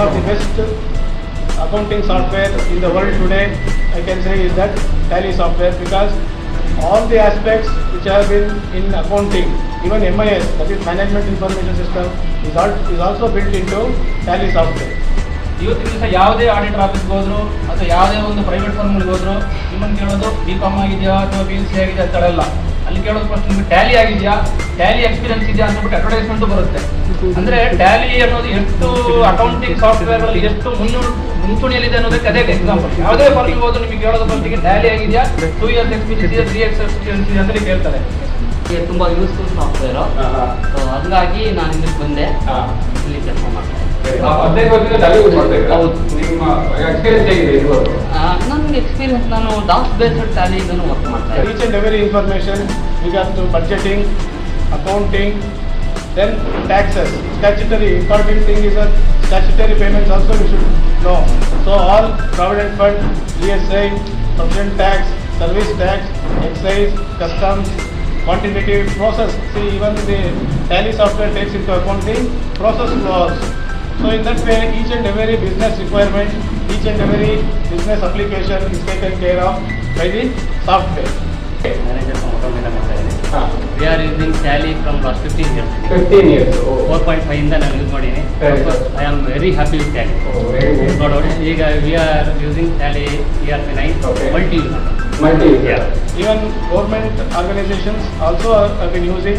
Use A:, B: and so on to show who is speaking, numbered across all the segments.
A: one of the best accounting software in the world today, I can say, is that Tally software, because all the aspects which have been in accounting, even MIS, that is Management Information System, is also built into Tally software.
B: ಇವತ್ತಿನ ದಿವಸ ಯಾವುದೇ auditor ಆಫೀಸ್ಗೆ ಹೋದ್ರು ಅಥವಾ ಯಾವುದೇ ಒಂದು private ಫರ್ಮ್ಗಳಿಗೆ ಹೋದ್ರು ನಿಮ್ಮನ್ನು ಕೇಳೋದು BCom ಆಗಿದೆಯಾ ಅಥವಾ BSc ಆಗಿದೆಯಾ ಅಂತ ಹೇಳಲ್ಲ. ಅಲ್ಲಿ ಕೇಳೋದು ಫಸ್ಟ್ ನಿಮಗೆ ಟ್ಯಾಲಿ ಆಗಿದೆಯಾ, ಟ್ಯಾಲಿ ಎಕ್ಸ್ಪೀರಿಯನ್ಸ್ ಇದೆಯಾ ಅಂತ ಬಿಟ್ಟು ಅಡ್ವರ್ಟೈಸ್ಮೆಂಟ್ ಬರುತ್ತೆ. ಅಂದ್ರೆ ಟ್ಯಾಲಿ ಅನ್ನೋದು ಎಷ್ಟು ಅಕೌಂಟಿಂಗ್ ಸಾಫ್ಟ್ವೇರ್ಗಳಲ್ಲಿ ಎಷ್ಟು ಮುಂಚೂಣಿಯಲ್ಲಿದೆ ಅನ್ನೋದಕ್ಕೆ ಅದೇ ಎಕ್ಸಾಂಪಲ್. ಯಾವುದೇ ಫರ್ಮ್ಗೆ ಹೋದ್ರು ನಿಮಗೆ ಕೇಳೋದು ಫಸ್ಟಿಗೆ ಟ್ಯಾಲಿ ಆಗಿದೆಯಾ, 2 years ಎಕ್ಸ್ಪೀರಿಯನ್ಸ್ ಇದೆ, 3 years ಎಕ್ಸ್ಪೀರಿಯನ್ಸ್ ಇದೆ ಅಂತ ಕೇಳ್ತಾರೆ.
C: ತುಂಬಾ ಯೂಸ್ಫುಲ್ ಸಾಫ್ಟ್ವೇರು, ಹಂಗಾಗಿ ನಾನು ಇದಕ್ಕೆ ಬಂದೆ, ಇಲ್ಲಿ ಕೆಲಸ ಮಾಡ್ತೇನೆ. ನನ್ನ ಎಕ್ಸ್ಪೀರಿಯನ್ಸ್, ನಾನು ಡಾಸ್ ಬೇಸ್ಡ್ ಟ್ಯಾಲಿ ವರ್ಕ್ ಮಾಡ್ತೇನೆ.
A: Each and every information regards to budgeting, accounting, then taxes, statutory. Important thing is that statutory payments also we should know. So all provident fund, ESI, provision tax, service tax, excise, customs, quantitative process. See, even the Tally software takes into accounting process laws. So in that way, each and every business requirement, each and every business application is taken care of by the software.
C: Manager from Automata ಮಾಡ್ತಾಯಿದ್ದೀನಿ. We are using Tally from last 15 years.
A: 15 years.
C: 4.5 ಇಂದ ನಾನು use ಮಾಡೀನಿ. I am very happy with Tally. ಈಗ we are using Tally ERP9 multi-user.
A: Even government organizations also have been using.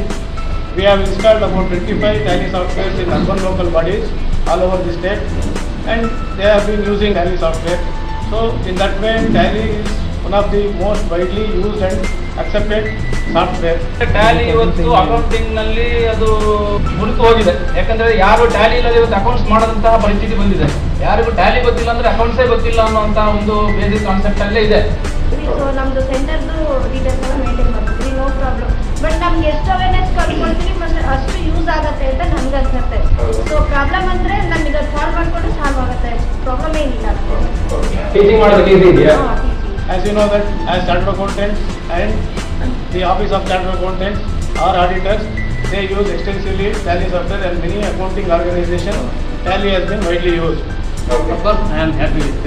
A: We have installed about 25 Tally softwares in urban local bodies all over the state, and they have been using Tally software. So in that way, Tally is one of the most widely used and accepted software.
B: Tally ಇವತ್ತು accounting ನಲ್ಲಿ ಅದು ಮುರಿದು ಹೋಗಿದೆ. ಯಾಕಂದ್ರೆ ಯಾರು Tally ಇಲ್ಲದೆ ಇವತ್ತು accounts ಮಾಡದಂತಹ ಪರಿಸ್ಥಿತಿ ಬಂದಿದೆ. ಯಾರಿಗೂ ಟ್ಯಾಲಿ ಗೊತ್ತಿಲ್ಲ ಅಂದ್ರೆ ಅಕೌಂಟ್ಸೇ ಗೊತ್ತಿಲ್ಲ ಅನ್ನುವಂತ ಒಂದು ಬೇಸಿಕ್ ಕಾನ್ಸೆಪ್ಟ್ ಅಲ್ಲೇ ಇದೆ.
D: ಸೊ ನಮ್ದು ಸೆಂಟರ್ದು ಡೀಟೇಲ್ಸ್ ಎಲ್ಲ ಮೇಂಟೈನ್ ಮಾಡ್ತೀವಿ, ನೋ ಪ್ರಾಬ್ಲಮ್. ಬಟ್ ನಮ್ಗೆ ಎಷ್ಟು ಅವೇರ್ನೆಸ್ ಕಳ್ಕೊಳ್ತೀವಿ ಮತ್ತೆ ಅಷ್ಟು ಯೂಸ್ ಆಗುತ್ತೆ ಅಂತ ನನ್ಗೆ ಅನ್ಸುತ್ತೆ. ಸೊ ಪ್ರಾಬ್ಲಮ್ ಅಂದ್ರೆ ನಮ್ಗೆ ಅದು ಸಾಲ್ವ್ ಮಾಡ್ಕೊಂಡು ಸಾಲ್ವ್ ಆಗುತ್ತೆ, ಪ್ರಾಬ್ಲಮ್ ಏನಿಲ್ಲ.
A: Teaching ಮಾಡೋದಕ್ಕೆ ಈಸಿ ಇದೆಯಾ? As you know that as chartered accountants and the office of chartered accountants or auditors, they use extensively Tally software, and many accounting organizations Tally has been widely used.
C: Of course, I am happy with